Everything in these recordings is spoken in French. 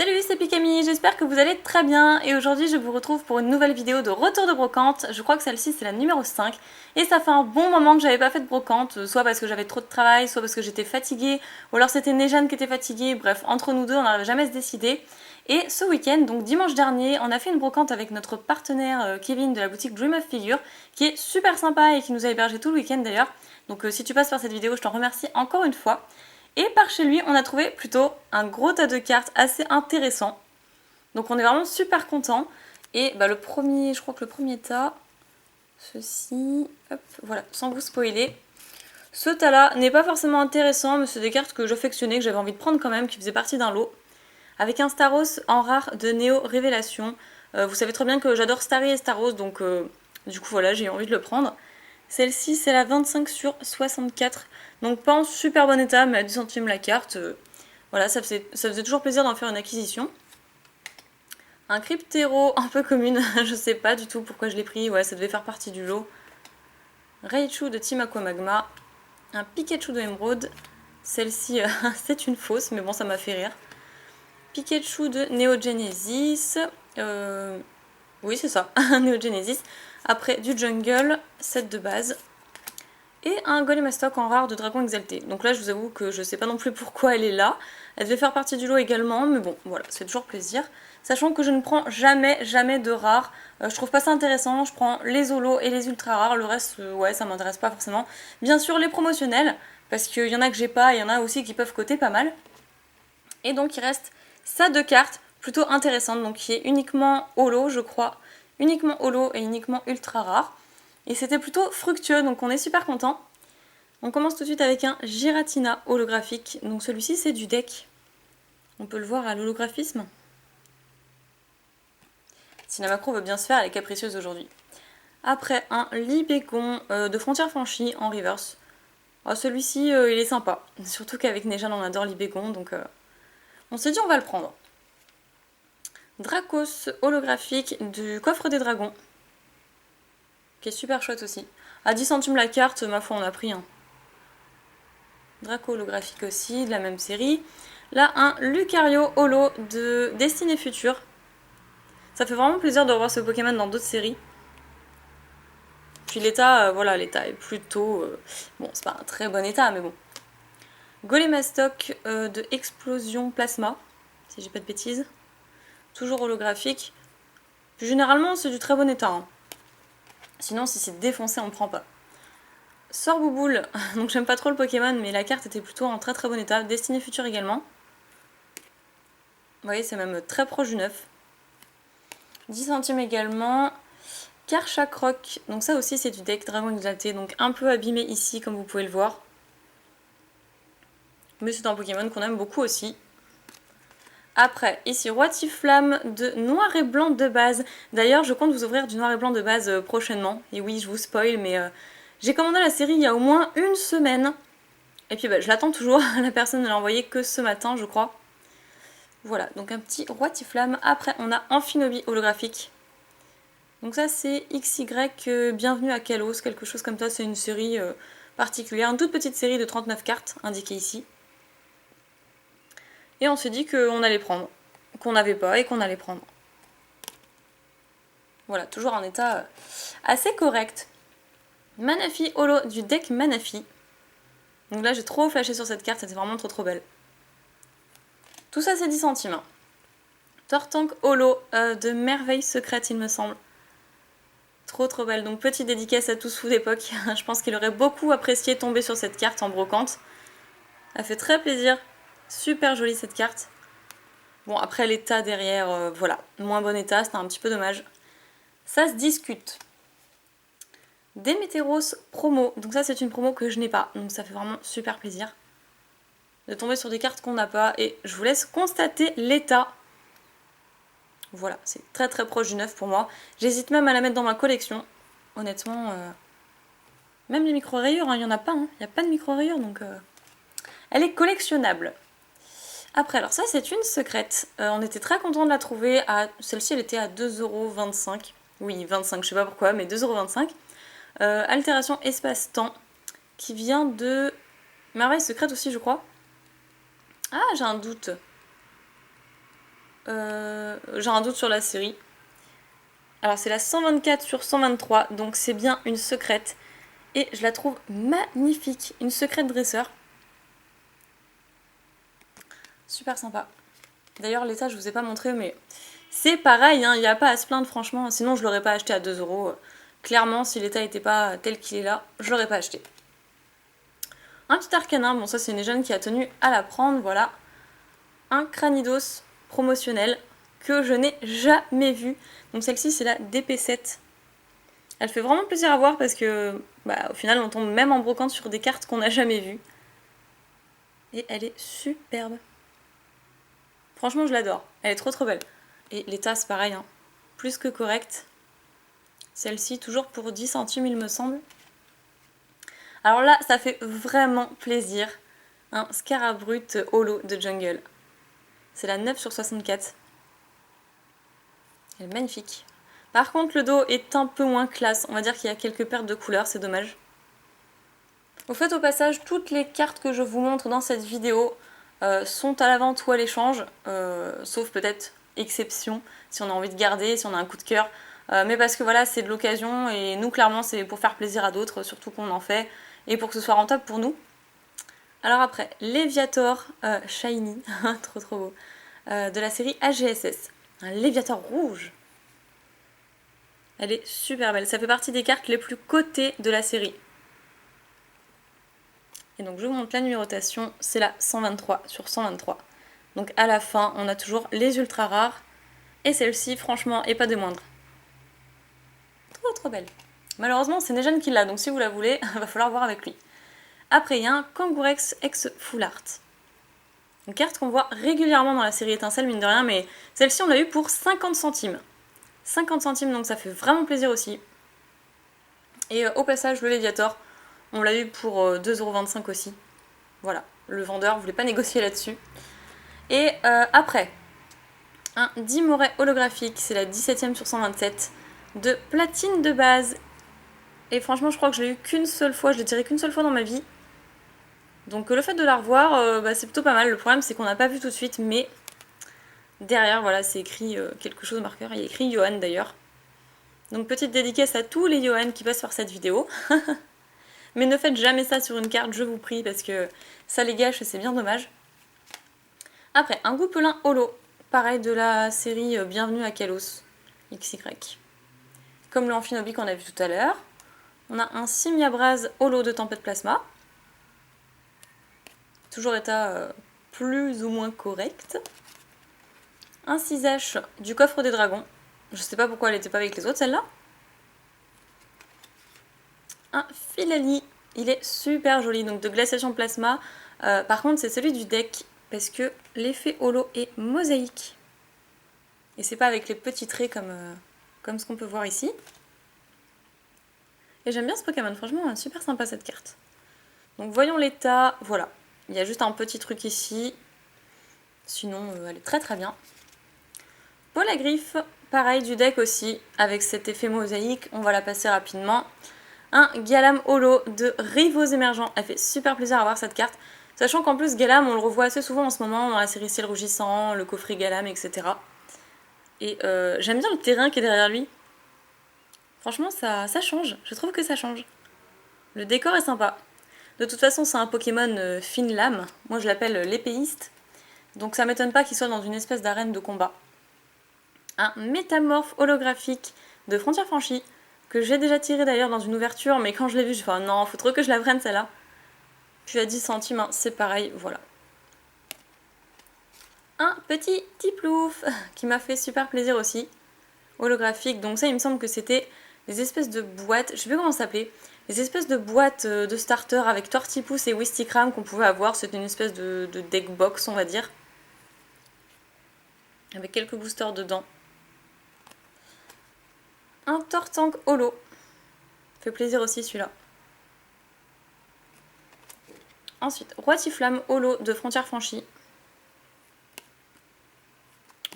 Salut, c'est Pikami, j'espère que vous allez très bien et aujourd'hui je vous retrouve pour une nouvelle vidéo de retour de brocante. Je crois que celle-ci c'est la numéro 5 et ça fait un bon moment que j'avais pas fait de brocante, soit parce que j'avais trop de travail, soit parce que j'étais fatiguée, ou alors c'était Nejane qui était fatiguée, bref, entre nous deux on n'arrive jamais à se décider. Et ce week-end, donc dimanche dernier, on a fait une brocante avec notre partenaire Kevin de la boutique Dream of Figure, qui est super sympa et qui nous a hébergé tout le week-end d'ailleurs. Donc si tu passes par cette vidéo, je t'en remercie encore une fois. Et par chez lui, on a trouvé plutôt un gros tas de cartes assez intéressant. Donc on est vraiment super content. Et bah, je crois que le premier tas, ceci, hop, voilà, sans vous spoiler. Ce tas-là n'est pas forcément intéressant, mais c'est des cartes que j'affectionnais, que j'avais envie de prendre quand même, qui faisaient partie d'un lot. Avec un Staros en rare de Néo Révélation. Vous savez très bien que j'adore Starry et Staros, donc du coup voilà, j'ai eu envie de le prendre. Celle-ci, c'est la 25 sur 64. Donc pas en super bon état, mais à 10 centimes la carte. Voilà, ça faisait toujours plaisir d'en faire une acquisition. Un Cryptero un peu commune, je sais pas du tout pourquoi je l'ai pris. Ouais, ça devait faire partie du lot. Raichu de Team Aquamagma. Un Pikachu de Emerald. Celle-ci, c'est une fausse, mais bon, ça m'a fait rire. Pikachu de Neo Genesis. Oui, c'est ça, Neo Genesis. Après, du Jungle, set de base. Et un Golemastoc en rare de Dragon Exalté. Donc là, je vous avoue que je sais pas non plus pourquoi elle est là. Elle devait faire partie du lot également, mais bon, voilà, c'est toujours plaisir. Sachant que je ne prends jamais de rares. Je trouve pas ça intéressant. Je prends les holos et les ultra rares. Le reste, ouais, ça m'intéresse pas forcément. Bien sûr, les promotionnels, parce qu'il y en a que j'ai pas, et il y en a aussi qui peuvent coter pas mal. Et donc, il reste ça deux cartes plutôt intéressantes, donc qui est uniquement holo, je crois. Uniquement holo et uniquement ultra rare. Et c'était plutôt fructueux, donc on est super content. On commence tout de suite avec un Giratina holographique. Donc celui-ci, c'est du deck. On peut le voir à l'holographisme. Si la macro veut bien se faire, elle est capricieuse aujourd'hui. Après, un Libégon de Frontières Franchies en reverse. Oh, celui-ci, il est sympa. Surtout qu'avec Nejane, on adore Libégon, donc on s'est dit on va le prendre. Dracos holographique du Coffre des Dragons. Qui est super chouette aussi. À 10 centimes la carte, ma foi, on a pris un. Draco holographique aussi, de la même série. Là, un Lucario holo de Destinée Future. Ça fait vraiment plaisir de revoir ce Pokémon dans d'autres séries. Puis l'état, voilà, l'état est plutôt... bon, c'est pas un très bon état, mais bon. Golemastoc de Explosion Plasma, si j'ai pas de bêtises. Toujours holographique. Puis généralement, c'est du très bon état. Hein. Sinon, si c'est défoncé, on ne prend pas. Sorbouboule, donc j'aime pas trop le Pokémon, mais la carte était plutôt en très très bon état. Destinée Future également. Vous voyez, c'est même très proche du neuf. 10 centimes également. Karchakroc, donc ça aussi c'est du deck Dragon Exalté, donc un peu abîmé ici comme vous pouvez le voir. Mais c'est un Pokémon qu'on aime beaucoup aussi. Après, ici Roitiflamme de noir et blanc de base. D'ailleurs, je compte vous ouvrir du noir et blanc de base prochainement. Et oui, je vous spoil, mais j'ai commandé la série il y a au moins une semaine. Et puis bah, je l'attends toujours, la personne ne l'a envoyé que ce matin, je crois. Voilà, donc un petit Roitiflamme. Après, on a Amphinobi holographique. Donc ça c'est XY Bienvenue à Kalos, quelque chose comme ça, c'est une série particulière, une toute petite série de 39 cartes indiquées ici. Et on s'est dit qu'on allait prendre, qu'on n'avait pas et qu'on allait prendre. Voilà, toujours en état assez correct. Manafi holo du deck Manafi. Donc là j'ai trop flashé sur cette carte, c'était vraiment trop belle. Tout ça c'est 10 centimes. Hein. Tortank holo de Merveille Secrète il me semble. Trop belle, donc petite dédicace à tous fous d'époque. Je pense qu'il aurait beaucoup apprécié tomber sur cette carte en brocante. Elle fait très plaisir. Super jolie cette carte. Bon, après l'état derrière, voilà, moins bon état, c'était un petit peu dommage. Ça se discute. Démétéros promo, donc ça c'est une promo que je n'ai pas, donc ça fait vraiment super plaisir de tomber sur des cartes qu'on n'a pas. Et je vous laisse constater l'état. Voilà, c'est très proche du neuf pour moi. J'hésite même à la mettre dans ma collection. Honnêtement, même les micro-rayures, il n'y en a pas. Il n'y a pas de micro-rayures, donc elle est collectionnable. Après, alors ça, c'est une secrète. On était très contents de la trouver. Celle-ci, elle était à 2,25 €. Oui, 25, je sais pas pourquoi, mais 2,25 €. Altération espace-temps, qui vient de Merveille secrète aussi, je crois. Ah, j'ai un doute. J'ai un doute sur la série. Alors c'est la 124 sur 123, donc c'est bien une secrète. Et je la trouve magnifique. Une secrète dresseur. Super sympa. D'ailleurs l'état je vous ai pas montré, mais c'est pareil, hein, il n'y a pas à se plaindre franchement. Sinon je l'aurais pas acheté à 2 euros. Clairement si l'état n'était pas tel qu'il est là, je l'aurais pas acheté. Un petit arcanin, bon ça c'est une jeune qui a tenu à la prendre, voilà. Un cranidos promotionnel que je n'ai jamais vu. Donc celle-ci c'est la DP7. Elle fait vraiment plaisir à voir parce que au final on tombe même en brocante sur des cartes qu'on n'a jamais vues. Et elle est superbe. Franchement je l'adore, elle est trop belle. Et les tasses pareil, hein. Plus que correct. Celle-ci toujours pour 10 centimes il me semble. Alors là ça fait vraiment plaisir. Un Scarabrut holo de jungle. C'est la 9 sur 64. Elle est magnifique. Par contre, le dos est un peu moins classe. On va dire qu'il y a quelques pertes de couleurs, c'est dommage. Au fait, au passage, toutes les cartes que je vous montre dans cette vidéo sont à la vente ou à l'échange. Sauf peut-être exception, si on a envie de garder, si on a un coup de cœur. Mais parce que voilà, c'est de l'occasion et nous, clairement, c'est pour faire plaisir à d'autres, surtout qu'on en fait, et pour que ce soit rentable pour nous. Alors après, Léviator Shiny, trop beau, de la série AGSS. Un Léviator rouge. Elle est super belle. Ça fait partie des cartes les plus cotées de la série. Et donc je vous montre la numérotation. C'est la 123 sur 123. Donc à la fin, on a toujours les ultra rares. Et celle-ci, franchement, est pas des moindres. Trop belle. Malheureusement, c'est Nejan qui l'a. Donc si vous la voulez, il va falloir voir avec lui. Après, il y a un Kangourex X Full Art. Une carte qu'on voit régulièrement dans la série Étincelle, mine de rien. Mais celle-ci, on l'a eu pour 50 centimes. 50 centimes, donc ça fait vraiment plaisir aussi. Et au passage, le Léviator, on l'a eu pour 2,25€ aussi. Voilà, le vendeur voulait pas négocier là-dessus. Et après, un Dimoret holographique, c'est la 17ème sur 127, de platine de base. Et franchement, je crois que je l'ai eu qu'une seule fois, je l'ai tiré qu'une seule fois dans ma vie. Donc le fait de la revoir, c'est plutôt pas mal. Le problème, c'est qu'on n'a pas vu tout de suite, mais derrière, voilà, c'est écrit quelque chose au marqueur. Il y a écrit Johan d'ailleurs. Donc petite dédicace à tous les Johan qui passent par cette vidéo. Mais ne faites jamais ça sur une carte, je vous prie, parce que ça les gâche et c'est bien dommage. Après, un Goupelin holo, pareil de la série Bienvenue à Kalos, XY. Comme le Amphinobi qu'on a vu tout à l'heure. On a un Simiabraz holo de Tempête Plasma. Toujours état plus ou moins correct. Un 6H du Coffre des Dragons. Je sais pas pourquoi elle n'était pas avec les autres, celle-là. Un Filali, il est super joli, donc de glaciation plasma. Par contre, c'est celui du deck, parce que l'effet holo est mosaïque. Et c'est pas avec les petits traits comme ce qu'on peut voir ici. Et j'aime bien ce Pokémon, franchement, super sympa cette carte. Donc voyons l'état, voilà. Il y a juste un petit truc ici. Sinon, elle est très bien. Polagriffe, pareil du deck aussi, avec cet effet mosaïque, on va la passer rapidement. Un Galam holo de Rivaux émergents. Elle fait super plaisir à voir cette carte. Sachant qu'en plus Galam on le revoit assez souvent en ce moment dans la série Ciel Rougissant, le coffret Galam, etc. Et j'aime bien le terrain qui est derrière lui. Franchement ça change, je trouve que ça change. Le décor est sympa. De toute façon c'est un Pokémon fine lame. Moi je l'appelle l'épéiste. Donc ça m'étonne pas qu'il soit dans une espèce d'arène de combat. Un métamorphe holographique de Frontières franchies. Que j'ai déjà tiré d'ailleurs dans une ouverture, mais quand je l'ai vu, je me suis dit non, faut trop que je la prenne celle-là. Puis à 10 centimes, hein, c'est pareil, voilà. Un petit Tiplouf qui m'a fait super plaisir aussi. Holographique, donc ça il me semble que c'était des espèces de boîtes, je sais plus comment ça s'appelait, des espèces de boîtes de starter avec Tortipousse et Wistikram qu'on pouvait avoir, c'était une espèce de deck box on va dire. Avec quelques boosters dedans. Un Tortank holo. Fait plaisir aussi celui-là. Ensuite, Roi-Tiflamme holo de Frontières franchies.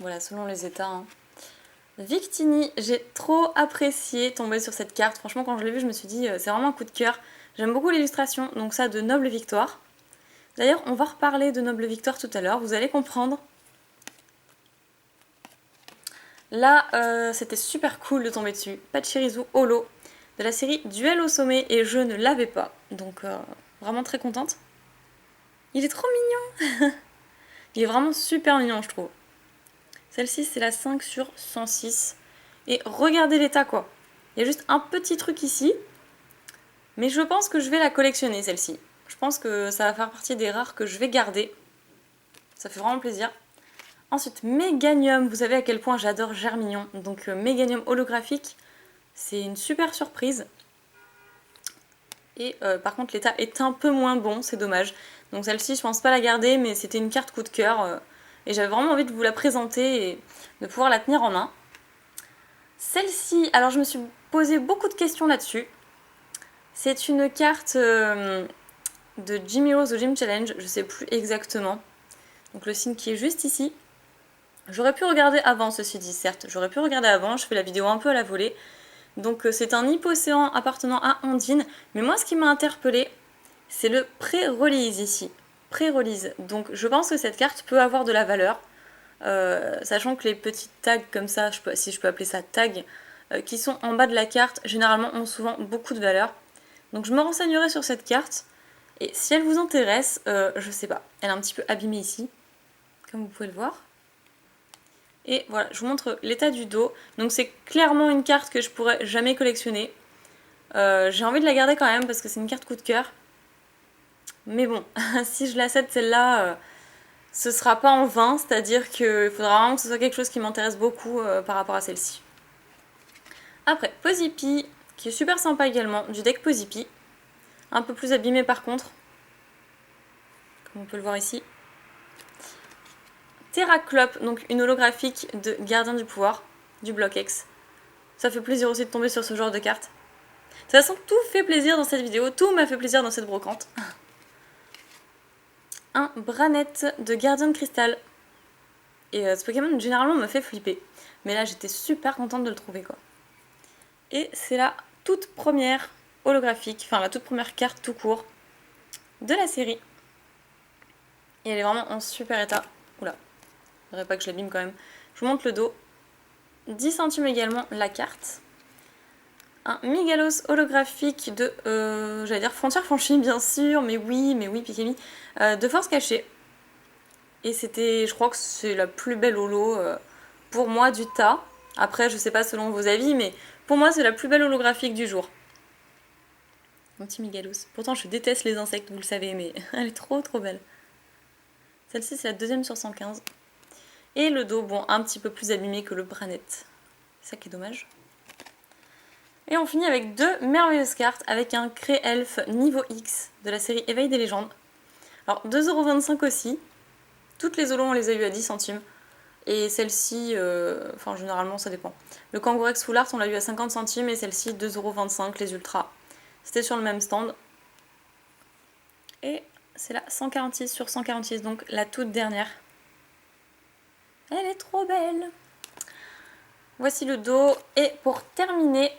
Voilà, selon les états. Hein. Victini, j'ai trop apprécié tomber sur cette carte. Franchement, quand je l'ai vue, je me suis dit, c'est vraiment un coup de cœur. J'aime beaucoup l'illustration, donc ça, de Noble Victoire. D'ailleurs, on va reparler de Noble Victoire tout à l'heure, vous allez comprendre. Là, c'était super cool de tomber dessus. Pachirisu Holo de la série Duel au sommet et je ne l'avais pas. Donc vraiment très contente. Il est trop mignon. Il est vraiment super mignon je trouve. Celle-ci c'est la 5 sur 106. Et regardez l'état quoi. Il y a juste un petit truc ici. Mais je pense que je vais la collectionner celle-ci. Je pense que ça va faire partie des rares que je vais garder. Ça fait vraiment plaisir. Ensuite, Méganium, vous savez à quel point j'adore Germignon. Donc Méganium holographique, c'est une super surprise. Et par contre l'état est un peu moins bon, c'est dommage. Donc celle-ci je pense pas la garder, mais c'était une carte coup de cœur. Et j'avais vraiment envie de vous la présenter et de pouvoir la tenir en main. Celle-ci, alors je me suis posé beaucoup de questions là-dessus. C'est une carte de Jim Heroes The Gym Challenge, je sais plus exactement. Donc le signe qui est juste ici. J'aurais pu regarder avant, ceci dit, certes. J'aurais pu regarder avant, je fais la vidéo un peu à la volée. Donc c'est un hypocéan appartenant à Ondine. Mais moi, ce qui m'a interpellée, c'est le pré-release ici. Pré-release. Donc je pense que cette carte peut avoir de la valeur. Sachant que les petits tags comme ça, si je peux appeler ça tag, qui sont en bas de la carte, généralement ont souvent beaucoup de valeur. Donc je me renseignerai sur cette carte. Et si elle vous intéresse, je sais pas. Elle est un petit peu abîmée ici, comme vous pouvez le voir. Et voilà, je vous montre l'état du dos. Donc c'est clairement une carte que je pourrais jamais collectionner. J'ai envie de la garder quand même parce que c'est une carte coup de cœur. Mais bon, si je la cède celle-là, ce sera pas en vain. C'est-à-dire qu'il faudra vraiment que ce soit quelque chose qui m'intéresse beaucoup par rapport à celle-ci. Après, Pozipi, qui est super sympa également, du deck Pozipi. Un peu plus abîmé par contre. Comme on peut le voir ici. Terraclope, donc une holographique de Gardien du Pouvoir, du bloc X. Ça fait plaisir aussi de tomber sur ce genre de carte. De toute façon, tout fait plaisir dans cette vidéo, tout m'a fait plaisir dans cette brocante. Un Branette de Gardien de Cristal. Et ce Pokémon, généralement, me fait flipper. Mais là, j'étais super contente de le trouver, quoi. Et c'est la toute première holographique, enfin la toute première carte tout court de la série. Et elle est vraiment en super état. Oula. Je ne voudrais pas que je l'abîme quand même. Je vous montre le dos. 10 centimes également la carte. Un Migalos holographique de, j'allais dire frontière franchie bien sûr, mais oui Pikemi, de force cachée. Et c'était, je crois que c'est la plus belle holo pour moi du tas. Après je sais pas selon vos avis, mais pour moi c'est la plus belle holographique du jour. Mon petit Migalos. Pourtant je déteste les insectes, vous le savez, mais elle est trop belle. Celle-ci c'est la deuxième sur 115. Et le dos, bon, un petit peu plus abîmé que le Branette. C'est ça qui est dommage. Et on finit avec deux merveilleuses cartes, avec un Cré-Elfe niveau X de la série Éveil des légendes. Alors 2,25€ aussi. Toutes les holos on les a eu à 10 centimes. Et celle-ci, enfin généralement ça dépend. Le Kangourex Full Art on l'a eu à 50 centimes et celle-ci 2,25€ les ultras. C'était sur le même stand. Et c'est la 146 sur 146, donc la toute dernière. Elle est trop belle. Voici le dos. Et pour terminer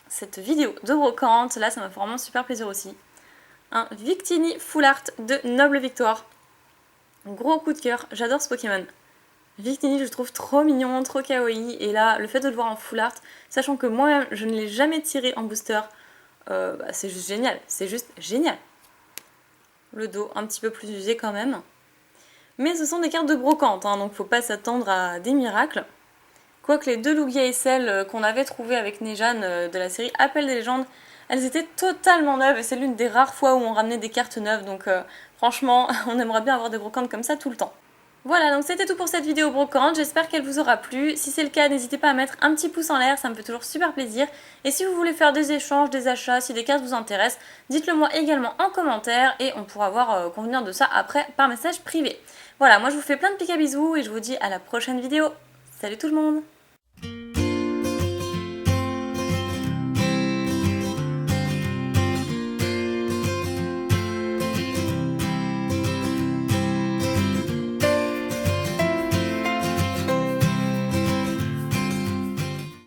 cette vidéo de brocante, là ça m'a fait vraiment super plaisir aussi. Un Victini Full Art de Noble Victoire. Gros coup de cœur, j'adore ce Pokémon. Victini je le trouve trop mignon, trop kawaii. Et là, le fait de le voir en Full Art, sachant que moi-même je ne l'ai jamais tiré en booster, c'est juste génial. C'est juste génial. Le dos un petit peu plus usé quand même. Mais ce sont des cartes de brocante, hein, donc faut pas s'attendre à des miracles. Quoique les deux Lugia et celles qu'on avait trouvées avec Nejane de la série Appel des légendes, elles étaient totalement neuves et c'est l'une des rares fois où on ramenait des cartes neuves, donc franchement on aimerait bien avoir des brocantes comme ça tout le temps. Voilà, donc c'était tout pour cette vidéo brocante, j'espère qu'elle vous aura plu. Si c'est le cas, n'hésitez pas à mettre un petit pouce en l'air, ça me fait toujours super plaisir. Et si vous voulez faire des échanges, des achats, si des cartes vous intéressent, dites-le moi également en commentaire et on pourra voir convenir de ça après par message privé. Voilà, moi je vous fais plein de pics à bisous et je vous dis à la prochaine vidéo. Salut tout le monde!